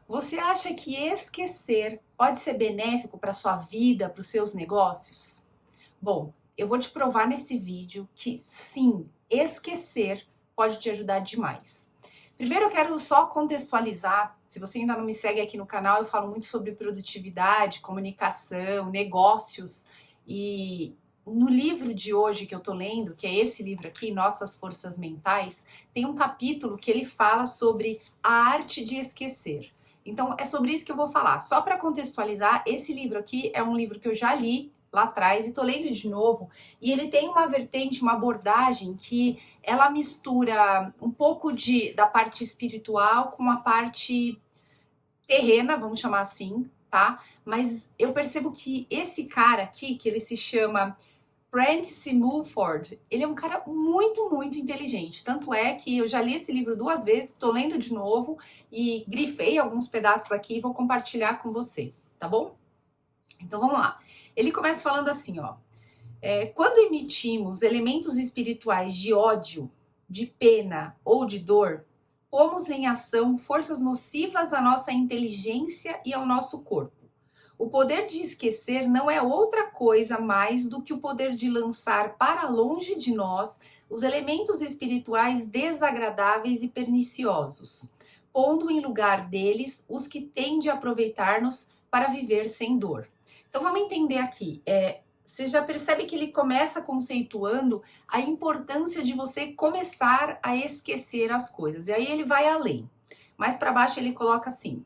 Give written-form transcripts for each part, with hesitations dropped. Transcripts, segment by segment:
Você acha que esquecer pode ser benéfico para sua vida, para os seus negócios? Bom, eu vou te provar nesse vídeo que sim, esquecer pode te ajudar demais. Primeiro eu quero só contextualizar, se você ainda não me segue aqui no canal, eu falo muito sobre produtividade, comunicação, negócios e no livro de hoje que eu tô lendo, que é esse livro aqui, Nossas Forças Mentais, tem um capítulo que ele fala sobre a arte de esquecer. Então é sobre isso que eu vou falar. Só para contextualizar, esse livro aqui é um livro que eu já li lá atrás e tô lendo de novo, e ele tem uma vertente, uma abordagem que ela mistura um pouco da parte espiritual com a parte terrena, vamos chamar assim, tá? Mas eu percebo que esse cara aqui, que ele se chama Prentice Mulford, ele é um cara muito, muito inteligente. Tanto é que eu já li esse livro 2 vezes, estou lendo de novo e grifei alguns pedaços aqui e vou compartilhar com você, tá bom? Então vamos lá. Ele começa falando assim, ó. Quando emitimos elementos espirituais de ódio, de pena ou de dor, pomos em ação forças nocivas à nossa inteligência e ao nosso corpo. O poder de esquecer não é outra coisa mais do que o poder de lançar para longe de nós os elementos espirituais desagradáveis e perniciosos, pondo em lugar deles os que têm de aproveitar-nos para viver sem dor. Então vamos entender aqui. Você já percebe que ele começa conceituando a importância de você começar a esquecer as coisas. E aí ele vai além. Mais para baixo ele coloca assim: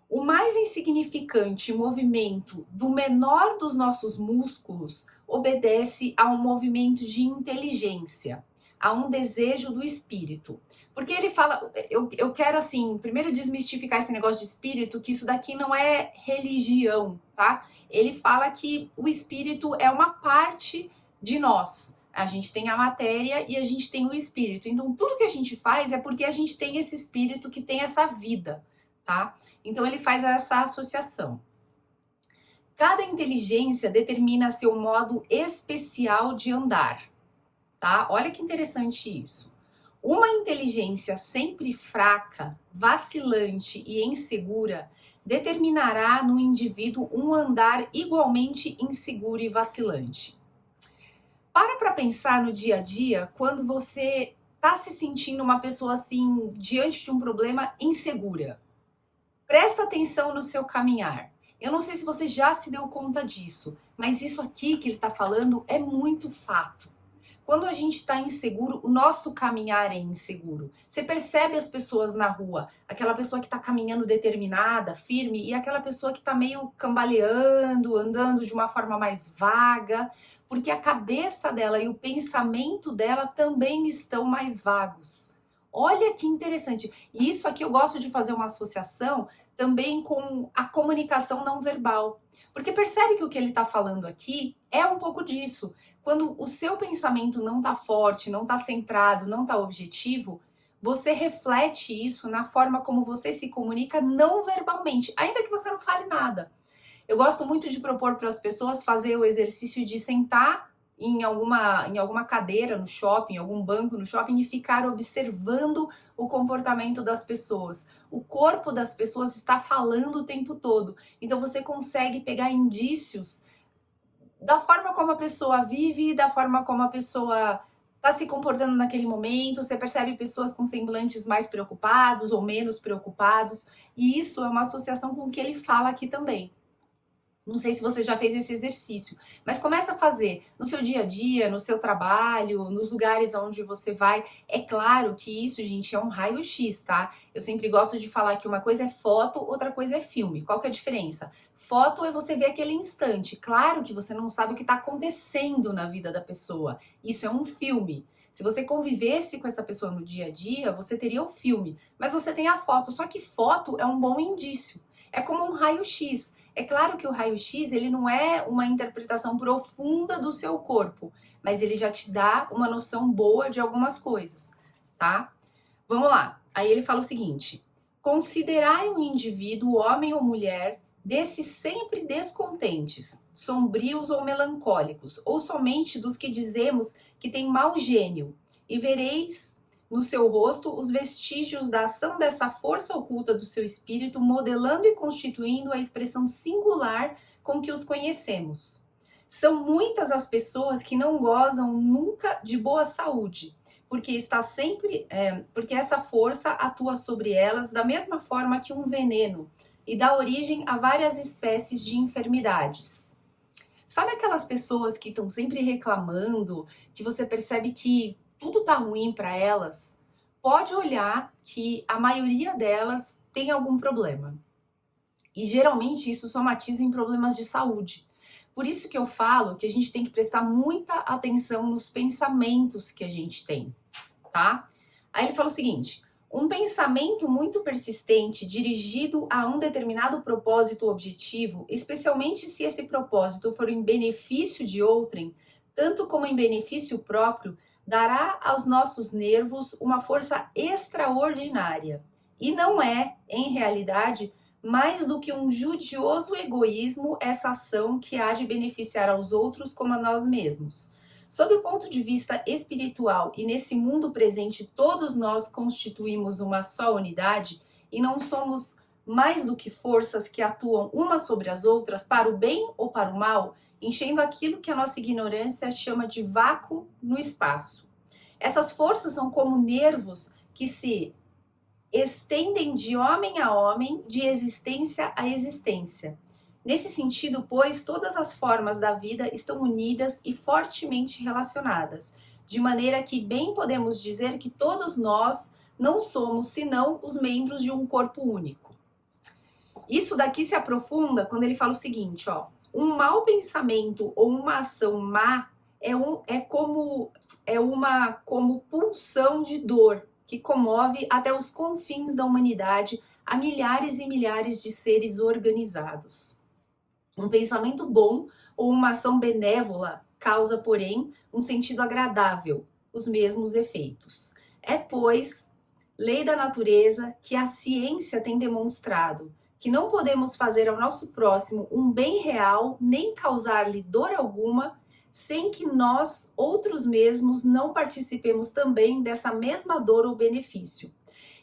o mais insignificante movimento do menor dos nossos músculos obedece a um movimento de inteligência, a um desejo do espírito. Porque ele fala, eu quero assim, primeiro desmistificar esse negócio de espírito, que isso daqui não é religião, tá? Ele fala que o espírito é uma parte de nós. A gente tem a matéria e a gente tem o espírito. Então, tudo que a gente faz é porque a gente tem esse espírito que tem essa vida, tá? Então, ele faz essa associação. Cada inteligência determina seu modo especial de andar, tá? Olha que interessante isso. Uma inteligência sempre fraca, vacilante e insegura determinará no indivíduo um andar igualmente inseguro e vacilante. Para pensar no dia a dia, quando você está se sentindo uma pessoa assim, diante de um problema insegura. Presta atenção no seu caminhar. Eu não sei se você já se deu conta disso, mas isso aqui que ele está falando é muito fato. Quando a gente está inseguro, o nosso caminhar é inseguro. Você percebe as pessoas na rua, aquela pessoa que está caminhando determinada, firme, e aquela pessoa que está meio cambaleando, andando de uma forma mais vaga, porque a cabeça dela e o pensamento dela também estão mais vagos. Olha que interessante. E isso aqui eu gosto de fazer uma associação também com a comunicação não verbal. Porque percebe que o que ele está falando aqui é um pouco disso. Quando o seu pensamento não está forte, não está centrado, não está objetivo, você reflete isso na forma como você se comunica não verbalmente, ainda que você não fale nada. Eu gosto muito de propor para as pessoas fazer o exercício de sentar em alguma cadeira no shopping, algum banco no shopping e ficar observando o comportamento das pessoas. O corpo das pessoas está falando o tempo todo. Então você consegue pegar indícios da forma como a pessoa vive, da forma como a pessoa está se comportando naquele momento. Você percebe pessoas com semblantes mais preocupados ou menos preocupados. E isso é uma associação com o que ele fala aqui também. Não sei se você já fez esse exercício, mas começa a fazer no seu dia a dia, no seu trabalho, nos lugares onde você vai. É claro que isso, gente, é um raio-x, tá? Eu sempre gosto de falar que uma coisa é foto, outra coisa é filme. Qual que é a diferença? Foto é você ver aquele instante. Claro que você não sabe o que está acontecendo na vida da pessoa. Isso é um filme. Se você convivesse com essa pessoa no dia a dia, você teria o filme. Mas você tem a foto, só que foto é um bom indício. É como um raio-x. É claro que o raio-x ele não é uma interpretação profunda do seu corpo, mas ele já te dá uma noção boa de algumas coisas, tá? Vamos lá. Aí ele fala o seguinte: considerai um indivíduo, homem ou mulher, desses sempre descontentes, sombrios ou melancólicos, ou somente dos que dizemos que tem mau gênio, e vereis no seu rosto os vestígios da ação dessa força oculta do seu espírito, modelando e constituindo a expressão singular com que os conhecemos. São muitas as pessoas que não gozam nunca de boa saúde, porque porque essa força atua sobre elas da mesma forma que um veneno e dá origem a várias espécies de enfermidades. Sabe aquelas pessoas que estão sempre reclamando, que você percebe que tudo tá ruim para elas? Pode olhar que a maioria delas tem algum problema. E geralmente isso somatiza em problemas de saúde. Por isso que eu falo que a gente tem que prestar muita atenção nos pensamentos que a gente tem, tá? Aí ele fala o seguinte: um pensamento muito persistente dirigido a um determinado propósito objetivo, especialmente se esse propósito for em benefício de outrem, tanto como em benefício próprio, dará aos nossos nervos uma força extraordinária. E não é, em realidade, mais do que um judicioso egoísmo essa ação que há de beneficiar aos outros como a nós mesmos. Sob o ponto de vista espiritual e nesse mundo presente, todos nós constituímos uma só unidade e não somos mais do que forças que atuam umas sobre as outras para o bem ou para o mal, enchendo aquilo que a nossa ignorância chama de vácuo no espaço. Essas forças são como nervos que se estendem de homem a homem, de existência a existência. Nesse sentido, pois, todas as formas da vida estão unidas e fortemente relacionadas, de maneira que bem podemos dizer que todos nós não somos senão os membros de um corpo único. Isso daqui se aprofunda quando ele fala o seguinte, ó: um mau pensamento ou uma ação má é uma como pulsão de dor que comove até os confins da humanidade a milhares e milhares de seres organizados. Um pensamento bom ou uma ação benévola causa, porém, um sentido agradável, os mesmos efeitos. É, pois, lei da natureza que a ciência tem demonstrado que não podemos fazer ao nosso próximo um bem real nem causar-lhe dor alguma sem que nós, outros mesmos, não participemos também dessa mesma dor ou benefício.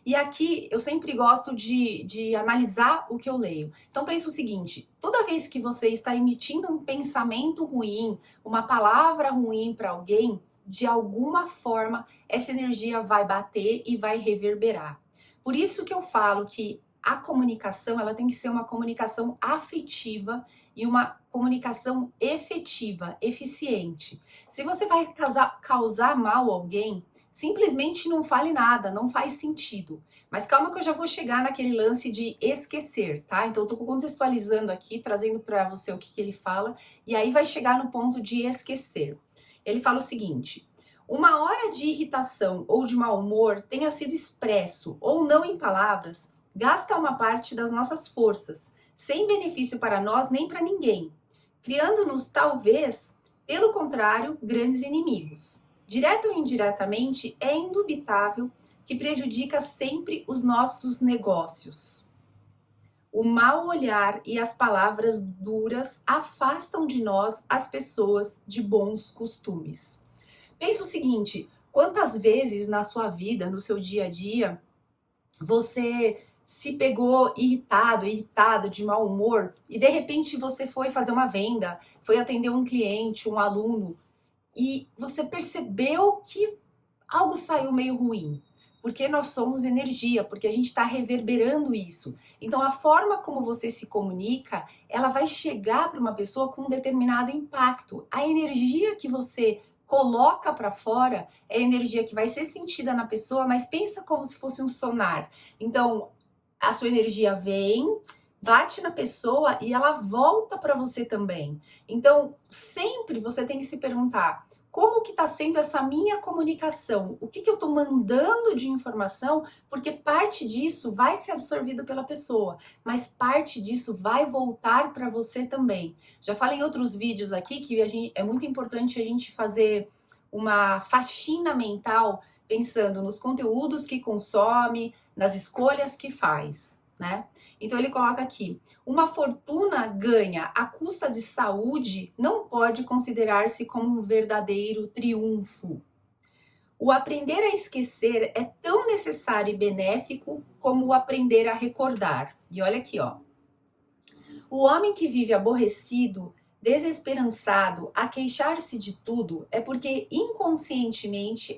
E aqui eu sempre gosto de analisar o que eu leio. Então pensa o seguinte: toda vez que você está emitindo um pensamento ruim, uma palavra ruim para alguém, de alguma forma essa energia vai bater e vai reverberar. Por isso que eu falo que a comunicação, ela tem que ser uma comunicação afetiva e uma comunicação efetiva, eficiente. Se você vai causar mal a alguém, simplesmente não fale nada, não faz sentido. Mas calma que eu já vou chegar naquele lance de esquecer, tá? Então eu tô contextualizando aqui, trazendo para você o que ele fala, e aí vai chegar no ponto de esquecer. Ele fala o seguinte: uma hora de irritação ou de mau humor tenha sido expresso ou não em palavras, gasta uma parte das nossas forças, sem benefício para nós nem para ninguém, criando-nos, talvez, pelo contrário, grandes inimigos. Direto ou indiretamente, é indubitável que prejudica sempre os nossos negócios. O mau olhar e as palavras duras afastam de nós as pessoas de bons costumes. Pensa o seguinte: quantas vezes na sua vida, no seu dia a dia, você se pegou irritado, de mau humor, e de repente você foi fazer uma venda, foi atender um cliente, um aluno, e você percebeu que algo saiu meio ruim, porque nós somos energia, porque a gente está reverberando isso. Então a forma como você se comunica, ela vai chegar para uma pessoa com um determinado impacto. A energia que você coloca para fora é a energia que vai ser sentida na pessoa, mas pensa como se fosse um sonar. Então a sua energia vem, bate na pessoa e ela volta para você também. Então sempre você tem que se perguntar: como que está sendo essa minha comunicação? O que eu estou mandando de informação? Porque parte disso vai ser absorvido pela pessoa, mas parte disso vai voltar para você também. Já falei em outros vídeos aqui que é muito importante a gente fazer uma faxina mental pensando nos conteúdos que consome, nas escolhas que faz, né? Então ele coloca aqui: uma fortuna ganha à custa de saúde não pode considerar-se como um verdadeiro triunfo. O aprender a esquecer é tão necessário e benéfico como o aprender a recordar. E olha aqui, ó. O homem que vive aborrecido, desesperançado, a queixar-se de tudo, é porque inconscientemente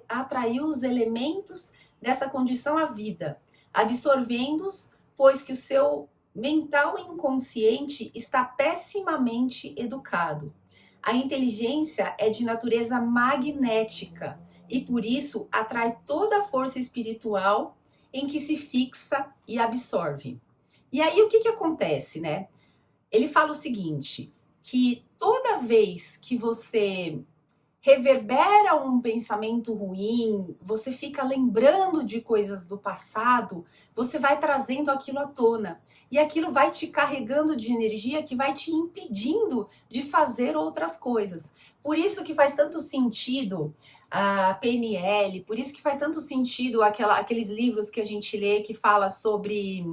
atraiu os elementos dessa condição à vida, absorvendo-os, pois que o seu mental inconsciente está pessimamente educado. A inteligência é de natureza magnética e por isso atrai toda a força espiritual em que se fixa e absorve. E aí o que acontece, né? Ele fala o seguinte, que toda vez que você reverbera um pensamento ruim, você fica lembrando de coisas do passado, você vai trazendo aquilo à tona. E aquilo vai te carregando de energia que vai te impedindo de fazer outras coisas. Por isso que faz tanto sentido a PNL, por isso que faz tanto sentido aqueles livros que a gente lê que fala sobre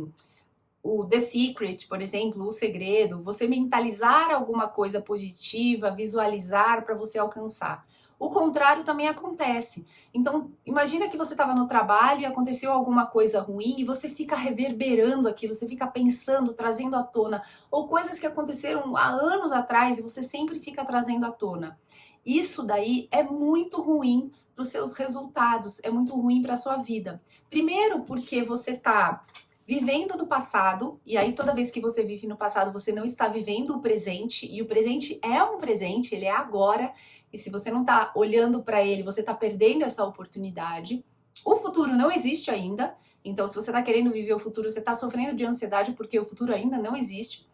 o The Secret, por exemplo, O Segredo, você mentalizar alguma coisa positiva, visualizar para você alcançar. O contrário também acontece. Então, imagina que você estava no trabalho e aconteceu alguma coisa ruim e você fica reverberando aquilo, você fica pensando, trazendo à tona, ou coisas que aconteceram há anos atrás e você sempre fica trazendo à tona. Isso daí é muito ruim para os seus resultados, é muito ruim para a sua vida. Primeiro, porque você está vivendo no passado, e aí toda vez que você vive no passado, você não está vivendo o presente, e o presente é um presente, ele é agora, e se você não está olhando para ele, você está perdendo essa oportunidade. O futuro não existe ainda, então se você está querendo viver o futuro, você está sofrendo de ansiedade porque o futuro ainda não existe.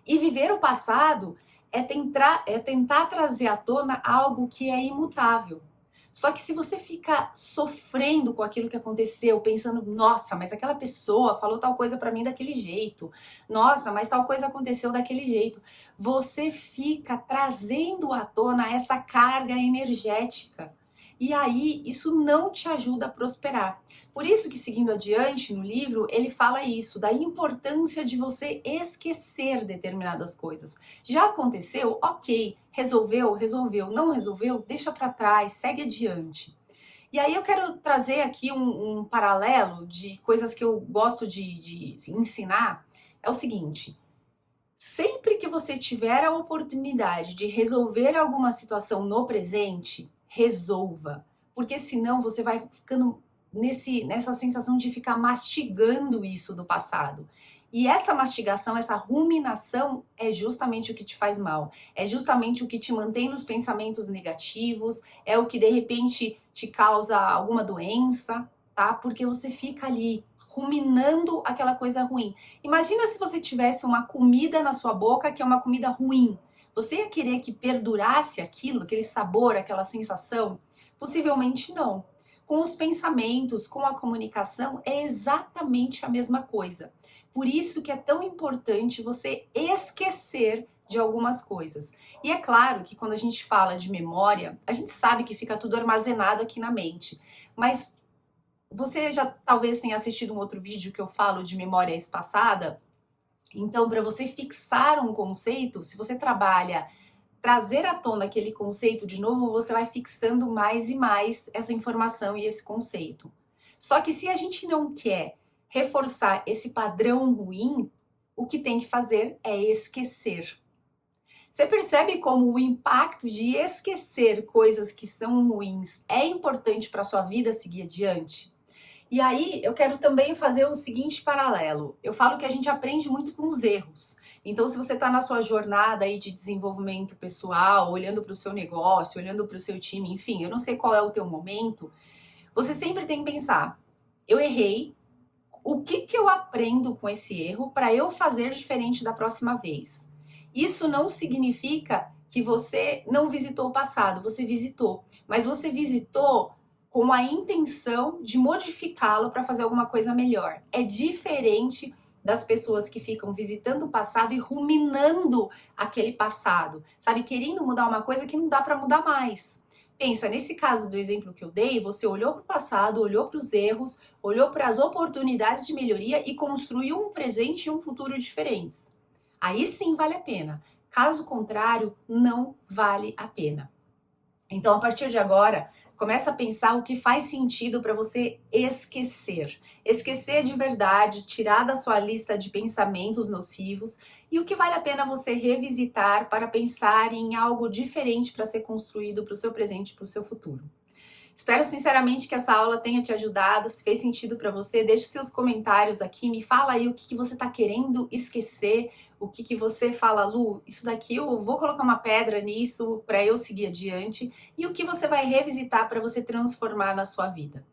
E viver o passado é tentar trazer à tona algo que é imutável. Só que se você fica sofrendo com aquilo que aconteceu, pensando, nossa, mas aquela pessoa falou tal coisa pra mim daquele jeito, nossa, mas tal coisa aconteceu daquele jeito, você fica trazendo à tona essa carga energética. E aí, isso não te ajuda a prosperar. Por isso que, seguindo adiante no livro, ele fala isso, da importância de você esquecer determinadas coisas. Já aconteceu? Ok. Resolveu? Resolveu. Não resolveu? Deixa para trás, segue adiante. E aí eu quero trazer aqui um paralelo de coisas que eu gosto de ensinar. É o seguinte, sempre que você tiver a oportunidade de resolver alguma situação no presente, resolva. Porque senão você vai ficando nessa sensação de ficar mastigando isso do passado. E essa mastigação, essa ruminação é justamente o que te faz mal. É justamente o que te mantém nos pensamentos negativos, é o que de repente te causa alguma doença, tá? Porque você fica ali ruminando aquela coisa ruim. Imagina se você tivesse uma comida na sua boca que é uma comida ruim. Você ia querer que perdurasse aquilo, aquele sabor, aquela sensação? Possivelmente não. Com os pensamentos, com a comunicação, é exatamente a mesma coisa. Por isso que é tão importante você esquecer de algumas coisas. E é claro que quando a gente fala de memória, a gente sabe que fica tudo armazenado aqui na mente. Mas você já talvez tenha assistido um outro vídeo que eu falo de memória espaçada. Então, para você fixar um conceito, se você trabalha trazer à tona aquele conceito de novo, você vai fixando mais e mais essa informação e esse conceito. Só que se a gente não quer reforçar esse padrão ruim, o que tem que fazer é esquecer. Você percebe como o impacto de esquecer coisas que são ruins é importante para a sua vida seguir adiante? E aí, eu quero também fazer o seguinte paralelo. Eu falo que a gente aprende muito com os erros. Então, se você está na sua jornada aí de desenvolvimento pessoal, olhando para o seu negócio, olhando para o seu time, enfim, eu não sei qual é o teu momento, você sempre tem que pensar, eu errei, o que eu aprendo com esse erro para eu fazer diferente da próxima vez? Isso não significa que você não visitou o passado, você visitou, mas você visitou com a intenção de modificá-lo para fazer alguma coisa melhor. É diferente das pessoas que ficam visitando o passado e ruminando aquele passado, sabe? Querendo mudar uma coisa que não dá para mudar mais. Pensa, nesse caso do exemplo que eu dei, você olhou para o passado, olhou para os erros, olhou para as oportunidades de melhoria e construiu um presente e um futuro diferentes. Aí sim vale a pena. Caso contrário, não vale a pena. Então, a partir de agora, começa a pensar o que faz sentido para você esquecer. Esquecer de verdade, tirar da sua lista de pensamentos nocivos e o que vale a pena você revisitar para pensar em algo diferente para ser construído para o seu presente e para o seu futuro. Espero sinceramente que essa aula tenha te ajudado. Se fez sentido para você, deixe seus comentários aqui, me fala aí o que você está querendo esquecer, o que você fala, Lu, isso daqui eu vou colocar uma pedra nisso para eu seguir adiante, e o que você vai revisitar para você transformar na sua vida.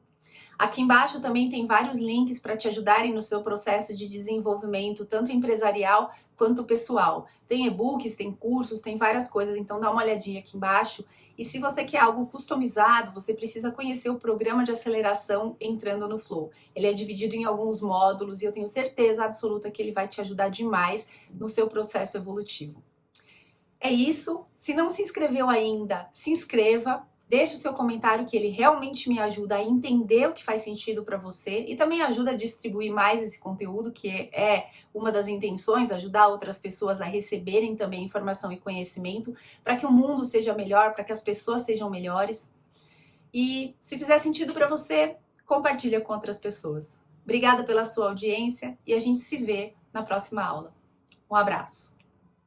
Aqui embaixo também tem vários links para te ajudarem no seu processo de desenvolvimento, tanto empresarial quanto pessoal. Tem e-books, tem cursos, tem várias coisas, então dá uma olhadinha aqui embaixo. E se você quer algo customizado, você precisa conhecer o programa de aceleração Entrando no Flow. Ele é dividido em alguns módulos e eu tenho certeza absoluta que ele vai te ajudar demais no seu processo evolutivo. É isso. Se não se inscreveu ainda, se inscreva. Deixe o seu comentário que ele realmente me ajuda a entender o que faz sentido para você e também ajuda a distribuir mais esse conteúdo, que é uma das intenções, ajudar outras pessoas a receberem também informação e conhecimento para que o mundo seja melhor, para que as pessoas sejam melhores. E se fizer sentido para você, compartilha com outras pessoas. Obrigada pela sua audiência e a gente se vê na próxima aula. Um abraço.